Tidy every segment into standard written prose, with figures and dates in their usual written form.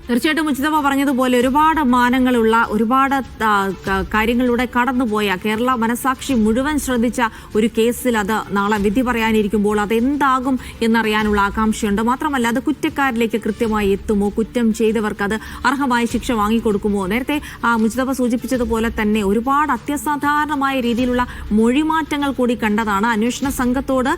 തീർച്ചയായിട്ടും മുജിതബ പറഞ്ഞതുപോലെ ഒരുപാട് മാനങ്ങളുള്ള ഒരുപാട് കാര്യങ്ങളിലൂടെ കടന്നുപോയ കേരള മനസാക്ഷി മുഴുവൻ ശ്രദ്ധിച്ച ഒരു കേസിൽ അത് നാളെ വിധി പറയാനിരിക്കുമ്പോൾ അതെന്താകും എന്നറിയാനുള്ള ആകാംക്ഷയുണ്ട്. മാത്രമല്ല അത് കുറ്റക്കാരിലേക്ക് കൃത്യമായി എത്തുമോ, കുറ്റം ചെയ്തവർക്ക് അത് അർഹമായ ശിക്ഷ വാങ്ങിക്കൊടുക്കുമോ? നേരത്തെ മുജിതബ സൂചിപ്പിച്ചതുപോലെ തന്നെ ഒരുപാട് അത്യസാധാരണമായ രീതിയിലുള്ള മൊഴിമാറ്റങ്ങൾ കൂടി കണ്ടതാണ്. അന്വേഷണ സംഘത്തോട്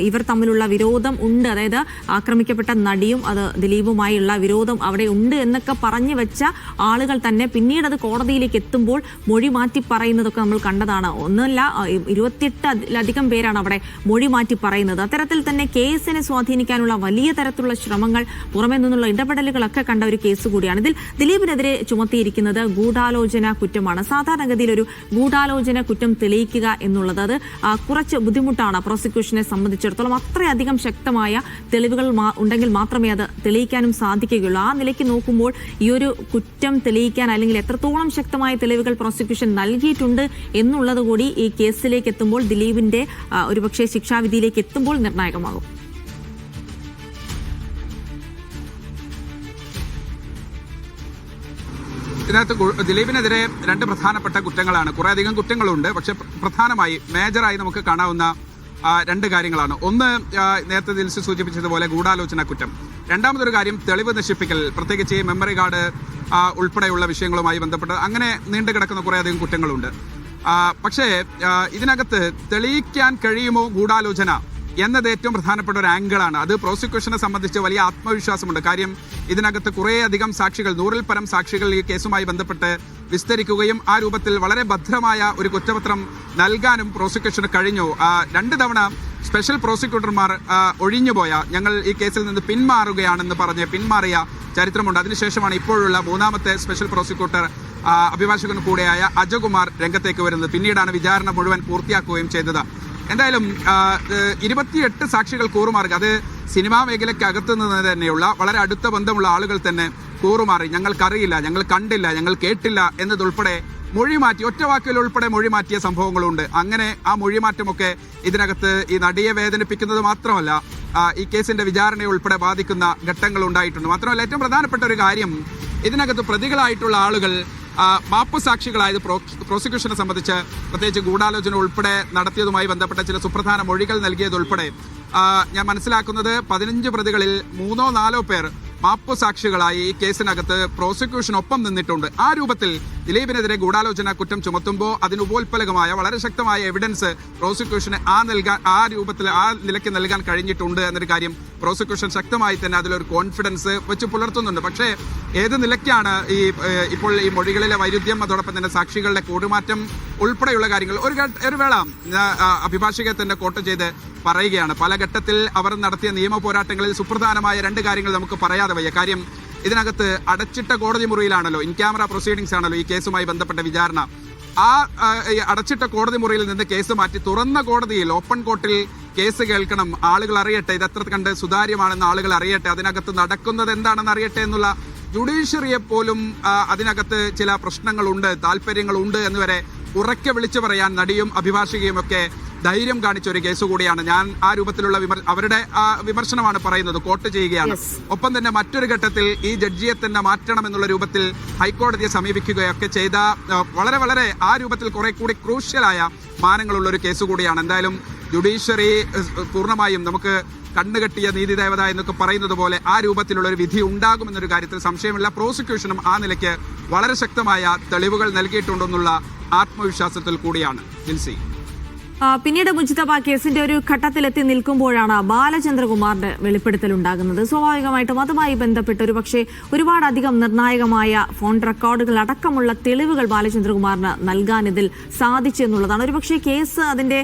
ഇവർ തമ്മിലുള്ള വിരോധം ഉണ്ട്, അതായത് ആക്രമിക്കപ്പെട്ട നടിയും അത് ദിലീപുമായുള്ള വിരോധം അവിടെ ഉണ്ട് എന്നൊക്കെ പറഞ്ഞു വെച്ച ആളുകൾ തന്നെ പിന്നീട് അത് കോടതിയിലേക്ക് എത്തുമ്പോൾ മൊഴി മാറ്റി പറയുന്നതൊക്കെ നമ്മൾ കണ്ടതാണ്. ഒന്നല്ല 28-ലധികം പേരാണ് അവിടെ മൊഴി മാറ്റി പറയുന്നത്. അത്തരത്തിൽ തന്നെ കേസിനെ സ്വാധീനിക്കാനുള്ള വലിയ തരത്തിലുള്ള ശ്രമങ്ങൾ, പുറമെ നിന്നുള്ള ഇടപെടലുകളൊക്കെ കണ്ട ഒരു കേസ് കൂടിയാണ്. ഇതിൽ ദിലീപിനെതിരെ ചുമത്തിയിരിക്കുന്നത് ഗൂഢാലോചന കുറ്റമാണ്. സാധാരണഗതിയിൽ ഒരു ഗൂഢാലോചന കുറ്റം തെളിയിക്കുക എന്നുള്ളത് അത് കുറച്ച് ബുദ്ധിമുട്ടാണ് പ്രോസിക്യൂഷനെ സംബന്ധിച്ചിടത്തോളം. അത്രയധികം ശക്തമായ തെളിവുകൾ ഉണ്ടെങ്കിൽ മാത്രമേ അത് തെളിയിക്കാനും സാധിക്കുകയുള്ളൂ. ആ നിലയ്ക്ക് നോക്കുമ്പോൾ ഈ ഒരു കുറ്റം തെളിയിക്കാൻ അല്ലെങ്കിൽ എത്രത്തോളം ശക്തമായ തെളിവുകൾ പ്രോസിക്യൂഷൻ നൽകിയിട്ടുണ്ട് എന്നുള്ളത് കൂടി ഈ കേസിലേക്ക് എത്തുമ്പോൾ, ദിലീപിന്റെ ഒരുപക്ഷെ ശിക്ഷാവിധിയിലേക്ക് എത്തുമ്പോൾ നിർണായകമാകും. ഇതിനകത്ത് ദിലീപിനെതിരെ രണ്ട് പ്രധാനപ്പെട്ട കുറ്റങ്ങളാണ്. കുറേയധികം കുറ്റങ്ങളുണ്ട്, പക്ഷെ പ്രധാനമായി മേജറായി നമുക്ക് കാണാവുന്ന രണ്ട് കാര്യങ്ങളാണ്. ഒന്ന്, നേരത്തെ ദിൽസി സൂചിപ്പിച്ചതുപോലെ ഗൂഢാലോചന കുറ്റം. രണ്ടാമതൊരു കാര്യം തെളിവ് നശിപ്പിക്കൽ, പ്രത്യേകിച്ച് ഈ മെമ്മറി കാർഡ് ഉൾപ്പെടെയുള്ള വിഷയങ്ങളുമായി ബന്ധപ്പെട്ട് അങ്ങനെ നീണ്ടു കിടക്കുന്ന കുറേയധികം കുറ്റങ്ങളുണ്ട്. പക്ഷേ ഇതിനകത്ത് തെളിയിക്കാൻ കഴിയുമോ ഗൂഢാലോചന എന്നത് ഏറ്റവും പ്രധാനപ്പെട്ട ഒരു ആംഗിളാണ്. അത് പ്രോസിക്യൂഷനെ സംബന്ധിച്ച് വലിയ ആത്മവിശ്വാസമുണ്ട്. കാര്യം ഇതിനകത്ത് കുറേയധികം സാക്ഷികൾ, 100-ൽ പരം സാക്ഷികൾ ഈ കേസുമായി ബന്ധപ്പെട്ട് വിസ്തരിക്കുകയും ആ രൂപത്തിൽ വളരെ ഭദ്രമായ ഒരു കുറ്റപത്രം നൽകാനും പ്രോസിക്യൂഷന് കഴിഞ്ഞു. 2 തവണ സ്പെഷ്യൽ പ്രോസിക്യൂട്ടർമാർ ഒഴിഞ്ഞുപോയ, ഞങ്ങൾ ഈ കേസിൽ നിന്ന് പിന്മാറുകയാണെന്ന് പറഞ്ഞ് പിന്മാറിയ ചരിത്രമുണ്ട്. അതിനുശേഷമാണ് ഇപ്പോഴുള്ള 3ാമത്തെ സ്പെഷ്യൽ പ്രോസിക്യൂട്ടർ അഭിഭാഷകൻ കൂടെയായ അജകുമാർ രംഗത്തേക്ക് വരുന്നത്. പിന്നീടാണ് വിചാരണ മുഴുവൻ പൂർത്തിയാക്കുകയും ചെയ്തത്. എന്തായാലും 28 സാക്ഷികൾ കൂറുമാറുക, അത് സിനിമാ മേഖലയ്ക്ക് അകത്തു നിന്ന് തന്നെയുള്ള വളരെ അടുത്ത ബന്ധമുള്ള ആളുകൾ തന്നെ കൂറുമാറി, ഞങ്ങൾക്കറിയില്ല, ഞങ്ങൾ കണ്ടില്ല, ഞങ്ങൾ കേട്ടില്ല എന്നതുൾപ്പെടെ മൊഴിമാറ്റി, ഒറ്റവാക്കിൽ ഉൾപ്പെടെ മൊഴിമാറ്റിയ സംഭവങ്ങളുണ്ട്. അങ്ങനെ ആ മൊഴിമാറ്റമൊക്കെ ഇതിനകത്ത് ഈ നടിയെ വേദനിപ്പിക്കുന്നത് മാത്രമല്ല, ഈ കേസിന്റെ വിചാരണയെ ഉൾപ്പെടെ ബാധിക്കുന്ന ഘട്ടങ്ങൾ ഉണ്ടായിട്ടുണ്ട്. മാത്രമല്ല ഏറ്റവും പ്രധാനപ്പെട്ട ഒരു കാര്യം, ഇതിനകത്ത് പ്രതികളായിട്ടുള്ള ആളുകൾ മാപ്പ് സാക്ഷികളായത് പ്രോസിക്യൂഷനെ സംബന്ധിച്ച്, പ്രത്യേകിച്ച് ഗൂഢാലോചന ഉൾപ്പെടെ നടത്തിയതുമായി ബന്ധപ്പെട്ട ചില സുപ്രധാന മൊഴികൾ നൽകിയതുൾപ്പെടെ ഞാൻ മനസ്സിലാക്കുന്നത് 15 പ്രതികളിൽ 3-4 പേർ മാപ്പ് സാക്ഷികളായി ഈ കേസിനകത്ത് പ്രോസിക്യൂഷനൊപ്പം നിന്നിട്ടുണ്ട്. ആ രൂപത്തിൽ ദിലീപിനെതിരെ ഗൂഢാലോചന കുറ്റം ചുമത്തുമ്പോൾ അതിന് ഉപോത്പലകമായ വളരെ ശക്തമായ എവിഡൻസ് പ്രോസിക്യൂഷന് ആ രൂപത്തിൽ ആ നിലയ്ക്ക് നൽകാൻ കഴിഞ്ഞിട്ടുണ്ട് എന്നൊരു കാര്യം പ്രോസിക്യൂഷൻ ശക്തമായി തന്നെ അതിലൊരു കോൺഫിഡൻസ് വെച്ച് പുലർത്തുന്നുണ്ട്. പക്ഷേ ഏത് നിലയ്ക്കാണ് ഇപ്പോൾ ഈ മൊഴികളിലെ വൈരുദ്ധ്യം, അതോടൊപ്പം തന്നെ സാക്ഷികളുടെ കൂടുമാറ്റം ഉൾപ്പെടെയുള്ള കാര്യങ്ങൾ ഒരു വേള അഭിഭാഷകയെ തന്നെ കോട്ട് ചെയ്ത് പറയുകയാണ്. പല ഘട്ടത്തിൽ അവർ നടത്തിയ നിയമ പോരാട്ടങ്ങളിൽ സുപ്രധാനമായ 2 കാര്യങ്ങൾ നമുക്ക് പറയാതെ വയ്യ. കാര്യം ഇതിനകത്ത് അടച്ചിട്ട കോടതി മുറിയിലാണല്ലോ, ഇൻ ക്യാമറ പ്രൊസീഡിങ്സ് ആണല്ലോ ഈ കേസുമായി ബന്ധപ്പെട്ട വിചാരണ. ആ അടച്ചിട്ട കോടതി മുറിയിൽ നിന്ന് കേസ് മാറ്റി തുറന്ന കോടതിയിൽ, ഓപ്പൺ കോർട്ടിൽ കേസ് കേൾക്കണം, ആളുകൾ അറിയട്ടെ, ഇത് എത്ര കണ്ട് സുതാര്യമാണെന്ന് ആളുകൾ അറിയട്ടെ, അതിനകത്ത് നടക്കുന്നത് എന്താണെന്ന് അറിയട്ടെ എന്നുള്ള ജുഡീഷ്യറിയെ പോലും അതിനകത്ത് ചില പ്രശ്നങ്ങളുണ്ട്, താല്പര്യങ്ങളുണ്ട് എന്നുവരെ ഉറക്കെ വിളിച്ചു പറയാൻ നടിയും അഭിഭാഷകയും ഒക്കെ ധൈര്യം കാണിച്ച ഒരു കേസ് കൂടിയാണ്. ഞാൻ ആ രൂപത്തിലുള്ള അവരുടെ വിമർശനമാണ് പറയുന്നത്, കോട്ട് ചെയ്യുകയാണ്. ഒപ്പം തന്നെ മറ്റൊരു ഘട്ടത്തിൽ ഈ ജഡ്ജിയെ തന്നെ മാറ്റണം എന്നുള്ള രൂപത്തിൽ ഹൈക്കോടതിയെ സമീപിക്കുകയൊക്കെ ചെയ്ത വളരെ വളരെ ആ രൂപത്തിൽ കുറെ കൂടി ക്രൂഷ്യലായ മാനങ്ങളുള്ള ഒരു കേസ് കൂടിയാണ്. എന്തായാലും ജുഡീഷ്യറി പൂർണ്ണമായും നമുക്ക് കണ്ണുകെട്ടിയ നീതിദേവത എന്നൊക്കെ പറയുന്നത് പോലെ ആ രൂപത്തിലുള്ള ഒരു വിധി ഉണ്ടാകുമെന്നൊരു കാര്യത്തിൽ സംശയമില്ല. പ്രോസിക്യൂഷനും ആ നിലയ്ക്ക് വളരെ ശക്തമായ തെളിവുകൾ നൽകിയിട്ടുണ്ടെന്നുള്ള ആത്മവിശ്വാസത്തിൽ കൂടിയാണ് ജിൽസി. പിന്നീട് മുജിതബ കേസിന്റെ ഒരു ഘട്ടത്തിലെത്തി നിൽക്കുമ്പോഴാണ് ബാലചന്ദ്രകുമാറിന്റെ വെളിപ്പെടുത്തൽ ഉണ്ടാകുന്നത്. സ്വാഭാവികമായിട്ടും അതുമായി ബന്ധപ്പെട്ട് ഒരുപക്ഷെ ഒരുപാടധികം നിർണായകമായ ഫോൺ റെക്കോർഡുകൾ അടക്കമുള്ള തെളിവുകൾ ബാലചന്ദ്രകുമാറിന് നൽകാൻ ഇതിൽ സാധിച്ചു എന്നുള്ളതാണ്. ഒരുപക്ഷെ കേസ് അതിന്റെ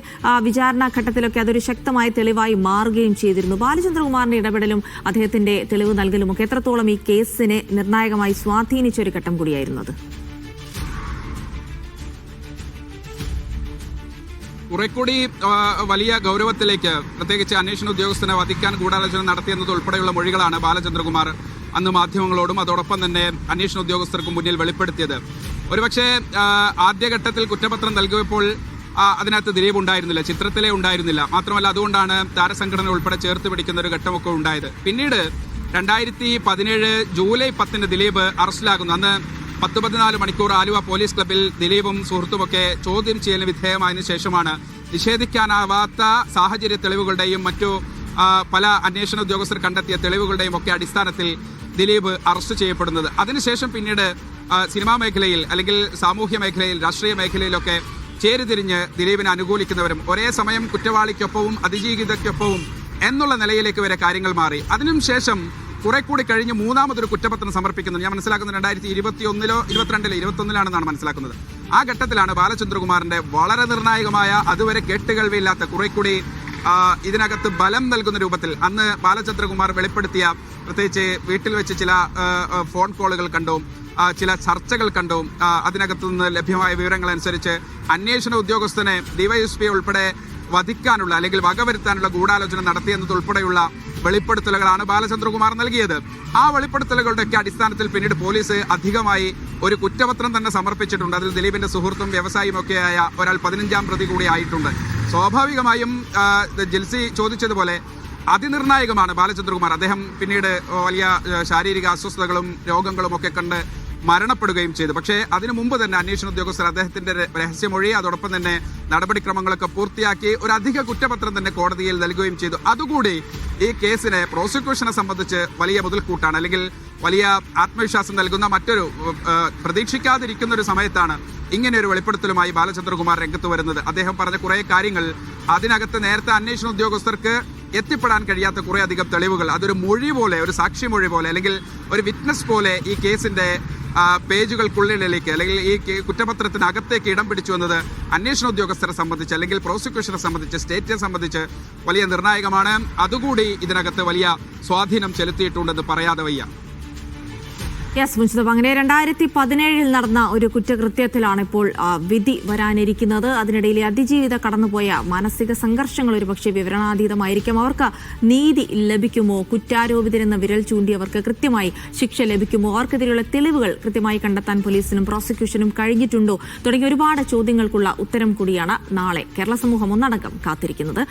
വിചാരണ ഘട്ടത്തിലൊക്കെ അതൊരു ശക്തമായ തെളിവായി മാറുകയും ചെയ്തിരുന്നു. ബാലചന്ദ്രകുമാറിന്റെ ഇടപെടലും അദ്ദേഹത്തിന്റെ തെളിവ് നൽകലും ഒക്കെ എത്രത്തോളം ഈ കേസിനെ നിർണായകമായി സ്വാധീനിച്ച ഒരു ഘട്ടം കൂടിയായിരുന്നത്. കുറെക്കൂടി വലിയ ഗൗരവത്തിലേക്ക്, പ്രത്യേകിച്ച് അന്വേഷണ ഉദ്യോഗസ്ഥനെ വധിക്കാൻ ഗൂഢാലോചന നടത്തിയെന്നത് ഉൾപ്പെടെയുള്ള മൊഴികളാണ് ബാലചന്ദ്രകുമാർ അന്ന് മാധ്യമങ്ങളോടും അതോടൊപ്പം തന്നെ അന്വേഷണ ഉദ്യോഗസ്ഥർക്കും മുന്നിൽ വെളിപ്പെടുത്തിയത്. ഒരുപക്ഷെ ആദ്യഘട്ടത്തിൽ കുറ്റപത്രം നൽകിയപ്പോൾ അതിനകത്ത് ദിലീപ് ഉണ്ടായിരുന്നില്ല, ചിത്രത്തിലേ ഉണ്ടായിരുന്നില്ല. മാത്രമല്ല അതുകൊണ്ടാണ് താരസംഘടന ഉൾപ്പെടെ ചേർത്ത് പിടിക്കുന്ന ഒരു ഘട്ടമൊക്കെ ഉണ്ടായത്. പിന്നീട് 2017 ജൂലൈ 10 ദിലീപ് അറസ്റ്റിലാകുന്നു. അന്ന് 14 മണിക്കൂർ ആലുവ പോലീസ് ക്ലബ്ബിൽ ദിലീപും സുഹൃത്തുമൊക്കെ ചോദ്യം ചെയ്യലിന് വിധേയമായതിനു ശേഷമാണ് നിഷേധിക്കാനാവാത്ത സാഹചര്യ തെളിവുകളുടെയും മറ്റു പല അന്വേഷണ ഉദ്യോഗസ്ഥർ കണ്ടെത്തിയ തെളിവുകളുടെയും ഒക്കെ അടിസ്ഥാനത്തിൽ ദിലീപ് അറസ്റ്റ് ചെയ്യപ്പെടുന്നത്. അതിനുശേഷം പിന്നീട് സിനിമാ മേഖലയിൽ അല്ലെങ്കിൽ സാമൂഹ്യ മേഖലയിൽ രാഷ്ട്രീയ മേഖലയിലൊക്കെ ചേരിതിരിഞ്ഞ് ദിലീപിനെ അനുകൂലിക്കുന്നവരും ഒരേ സമയം കുറ്റവാളിക്കൊപ്പവും അതിജീവിതയ്ക്കൊപ്പവും എന്നുള്ള നിലയിലേക്ക് വരെ കാര്യങ്ങൾ മാറി. അതിനും ശേഷം കുറെ കൂടി കഴിഞ്ഞ് മൂന്നാമതൊരു കുറ്റപത്രം സമർപ്പിക്കുന്നു. ഞാൻ മനസ്സിലാക്കുന്നത് 2021 21 മനസ്സിലാക്കുന്നത്. ആ ഘട്ടത്തിലാണ് ബാലചന്ദ്രകുമാറിന്റെ വളരെ നിർണായകമായ അതുവരെ കേട്ടുകേൾവിയില്ലാത്ത കുറെ കൂടി ഇതിനകത്ത് ബലം നൽകുന്ന രൂപത്തിൽ അന്ന് ബാലചന്ദ്രകുമാർ വെളിപ്പെടുത്തിയ, പ്രത്യേകിച്ച് വീട്ടിൽ വെച്ച് ചില ഫോൺ കോളുകൾ കണ്ടു, ചില ചർച്ചകൾ കണ്ടു. അതിനകത്തു നിന്ന് ലഭ്യമായ വിവരങ്ങൾ അനുസരിച്ച് അന്വേഷണ ഉദ്യോഗസ്ഥനെ ഡിവൈഎസ്പി ഉൾപ്പെടെ വധിക്കാനുള്ള അല്ലെങ്കിൽ വകവരുത്താനുള്ള ഗൂഢാലോചന നടത്തിയെന്നതുൾപ്പെടെയുള്ള വെളിപ്പെടുത്തലുകളാണ് ബാലചന്ദ്രകുമാർ നൽകിയത്. ആ വെളിപ്പെടുത്തലുകളുടെയൊക്കെ അടിസ്ഥാനത്തിൽ പിന്നീട് പോലീസ് അധികമായി ഒരു കുറ്റപത്രം തന്നെ സമർപ്പിച്ചിട്ടുണ്ട്. അതിൽ ദിലീപിന്റെ സുഹൃത്തും വ്യവസായിയും ഒക്കെയായ ഒരാൾ 15ാം പ്രതി കൂടി ആയിട്ടുണ്ട്. സ്വാഭാവികമായും ജിൽസി ചോദിച്ചതുപോലെ അതിനിർണായകമാണ് ബാലചന്ദ്രകുമാർ. അദ്ദേഹം പിന്നീട് വലിയ ശാരീരിക അസ്വസ്ഥതകളും രോഗങ്ങളും ഒക്കെ കണ്ട് മരണപ്പെടുകയും ചെയ്തു. പക്ഷേ അതിനു മുമ്പ് തന്നെ അന്വേഷണ ഉദ്യോഗസ്ഥർ അദ്ദേഹത്തിന്റെ രഹസ്യമൊഴി അതോടൊപ്പം തന്നെ നടപടിക്രമങ്ങളൊക്കെ പൂർത്തിയാക്കി ഒരു അധിക കുറ്റപത്രം തന്നെ കോടതിയിൽ നൽകുകയും ചെയ്തു. അതുകൂടി ഈ കേസിനെ പ്രോസിക്യൂഷനെ സംബന്ധിച്ച് വലിയ മുതൽക്കൂട്ടാണ്, അല്ലെങ്കിൽ വലിയ ആത്മവിശ്വാസം നൽകുന്ന മറ്റൊരു പ്രതീക്ഷിക്കാതിരിക്കുന്ന ഒരു സമയത്താണ് ഇങ്ങനെ ഒരു വെളിപ്പെടുത്തലുമായി ബാലചന്ദ്രകുമാർ രംഗത്ത് വരുന്നത്. അദ്ദേഹം പറഞ്ഞ കുറെ കാര്യങ്ങൾ, അതിനകത്ത് നേരത്തെ അന്വേഷണ ഉദ്യോഗസ്ഥർക്ക് എത്തിപ്പെടാൻ കഴിയാത്ത കുറെ അധികം തെളിവുകൾ, അതൊരു മൊഴി പോലെ, ഒരു സാക്ഷിമൊഴി പോലെ അല്ലെങ്കിൽ ഒരു വിറ്റ്നസ് പോലെ ഈ കേസിന്റെ പേജുകൾക്കുള്ളിലേക്ക് അല്ലെങ്കിൽ ഈ കുറ്റപത്രത്തിനകത്തേക്ക് ഇടം പിടിച്ചു എന്നത് അന്വേഷണ ഉദ്യോഗസ്ഥരെ സംബന്ധിച്ച് അല്ലെങ്കിൽ പ്രോസിക്യൂഷനെ സംബന്ധിച്ച് സ്റ്റേറ്റിനെ സംബന്ധിച്ച് വലിയ നിർണായകമാണ്. അതുകൂടി ഇതിനകത്ത് വലിയ സ്വാധീനം ചെലുത്തിയിട്ടുണ്ടെന്ന് പറയാതെ വയ്യ. യെസ് മുൻഷിദ്, അങ്ങനെ 2017 നടന്ന ഒരു കുറ്റകൃത്യത്തിലാണ് ഇപ്പോൾ വിധി വരാനിരിക്കുന്നത്. അതിനിടയിൽ അതിജീവിത കടന്നുപോയ മാനസിക സംഘർഷങ്ങൾ ഒരുപക്ഷെ വിവരണാതീതമായിരിക്കും. അവർക്ക് നീതി ലഭിക്കുമോ? കുറ്റാരോപിതരെന്ന് വിരൽ ചൂണ്ടിയവർക്ക് കൃത്യമായി ശിക്ഷ ലഭിക്കുമോ? അവർക്കെതിരെയുള്ള തെളിവുകൾ കൃത്യമായി കണ്ടെത്താൻ പോലീസിനും പ്രോസിക്യൂഷനും കഴിഞ്ഞിട്ടുണ്ടോ? തുടങ്ങിയ ഒരുപാട് ചോദ്യങ്ങൾക്കുള്ള ഉത്തരം കൂടിയാണ് നാളെ കേരള സമൂഹം ഒന്നടങ്കം കാത്തിരിക്കുന്നത്.